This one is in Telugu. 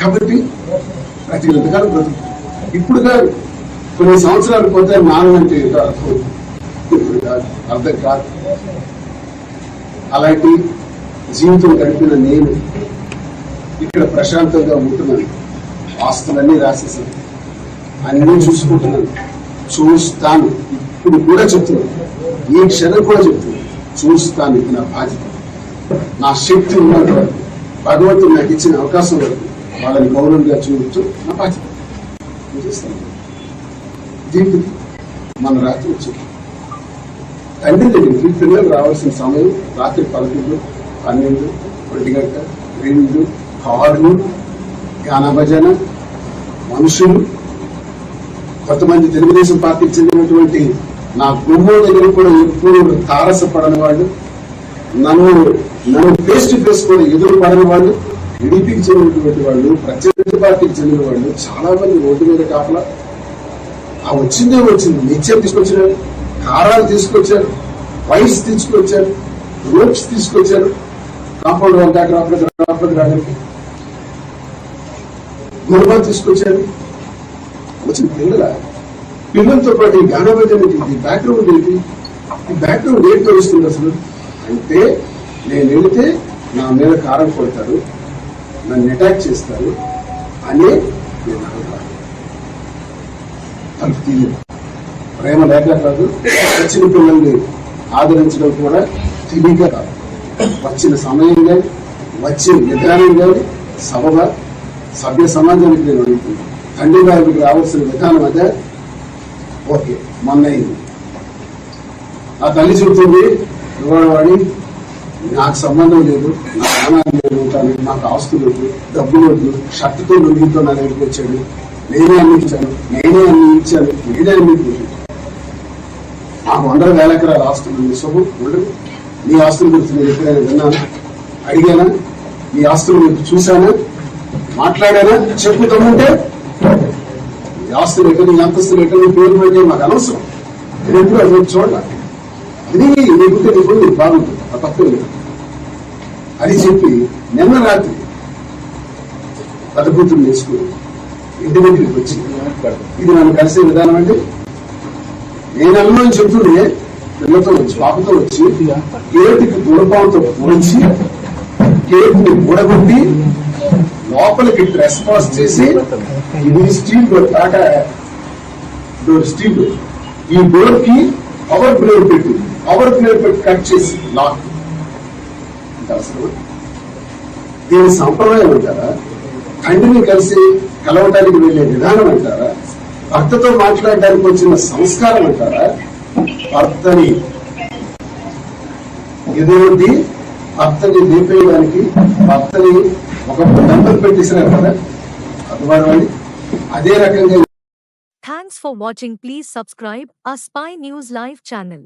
కాబట్టి ప్రతి విధంగా బ్రతుకు. ఇప్పుడు కాదు, కొన్ని సంవత్సరాలు పోతే నానంటే ఇప్పుడు కాదు, అర్థం కాదు. అలాంటి జీవితం గడిపిన నేను ఇక్కడ ప్రశాంతంగా ఉంటున్నాను. ఆస్తులన్నీ రాసేసాను, అన్నీ చూసుకుంటున్నాను, చూస్తాను. ఇప్పుడు కూడా చెప్తున్నాను, ఈ క్షణం కూడా చెప్తున్నాను, చూస్తాను. ఇది నా బాధ్యత. నా శక్తి ఉన్నంత వరకు, భగవంతుడు నాకు ఇచ్చిన అవకాశం వరకు వాళ్ళని గౌరవంగా చూడొచ్చు, నా బాధ్యత చేస్తాను. దీనికి మన రాత్రి వచ్చింది తండ్రి దగ్గరికి పిల్లలు రావాల్సిన సమయం రాత్రి 11, 12, 1 గంట, 2 కార్లు, గానా భజన, మనుషులు, కొంతమంది తెలుగుదేశం పార్టీకి చెందినటువంటి నా గుమ్మో దగ్గర కూడా ఎప్పుడు తారసపడని వాళ్ళు, నన్ను ఫేస్ టు ఫేస్ కూడా ఎదురు పడని వాళ్ళు, టీడీపీకి చెందినటువంటి వాళ్ళు, ప్రత్యర్థి పార్టీకి చెందిన వాళ్ళు చాలా మంది రోడ్డు మీద కాపలా. ఆ వచ్చిందే వచ్చింది, నిత్యం తీసుకొచ్చినారు, కారాలు తీసుకొచ్చారు, వైస్ తీసుకొచ్చారు, రోప్స్ తీసుకొచ్చారు, కాంపౌండ్ రావడానికి గుర్బా తీసుకొచ్చారు. వచ్చిన పిల్లలతో పాటు ఈ గానభజన ఈ బ్యాక్గ్రౌండ్ ఏంటి, ఈ బ్యాక్గ్రౌండ్ ఏంటి తెలుస్తుంది అసలు అంటే, నేను వెళితే నా మీద కారం కొడతారు, నన్ను అటాక్ చేస్తారు అనే నేను అనుకున్నాను. తలుపు తీయలేదు, ప్రేమ లేక కాదు, వచ్చిన పిల్లల్ని ఆదరించడం కూడా తెలియక కాదు, వచ్చిన సమయం కానీ వచ్చిన విధానం కానీ సభగా సభ్య సమాజానికి నేను అడుగుతున్నాను. తండ్రి గారికి రావాల్సిన విధానం అదే. ఓకే, మొన్న అయింది. నా తల్లి చెబుతుంది, వాడి నాకు సంబంధం లేదు, నా ప్రాణాలు నేను ఉంటాను, నాకు ఆస్తులు వద్దు, డబ్బులు వద్దు, షర్టుతో లొంగితో నా దగ్గరికి వచ్చాడు, నేనే అన్ని ఇచ్చాను, నేనే అన్ని ఇచ్చాను, నేనే అన్ని నాకు 100,000 ఎకరాల ఆస్తులు ఉంది. శుభం ఉండదు. నీ ఆస్తుల గురించి నేను ఎప్పుడైనా విన్నానా, అడిగానా? నీ ఆస్తులు గురించి చూశానా, మాట్లాడానా? చెప్పుతామంటే నీ ఆస్తులు ఎక్కడ, నీ అంతస్తులు ఎక్కడ, నీ పేరు పెడితే మాకు అనవసరం. నేను ఎప్పుడు అది చూడాలి. అది నీకుంటే నీకు నీకు బాగుంటుంది, ఆ తప్పు అని చెప్పి నిన్న రాత్రి పెద్ద కూతురు నేర్చుకుని ఇంటి దగ్గరికి వచ్చి, ఇది నన్ను కలిసే విధానం అంటే నేను అనుభవం చెప్తుండే, పిల్లతో వచ్చి పాపతో వచ్చి కేటుకి గుణపాలతో పూరించి కేటుని బుడగొట్టి లోపలికి డ్రెస్ పాస్ చేసి, ఇది steel door, Tata door steel door, ఈ డోర్ కి పవర్ బ్లేడ్ పెట్టి కట్ చేసి లాక్. అసలు దీని సంప్రదాయం అంటారా? తండ్రిని కలిసి కలవటానికి వెళ్లే విధానం అంటారా? భర్తతో మాట్లాడడానికి వచ్చిన సంస్కారం అంటారా? భర్తని ఎదురుండి భర్తని లేపేయడానికి, భర్తని ఒక దండం పెట్టేసినారు కదా, అది అదే రకంగా. Thanks for watching. Please subscribe our Spy News Live channel.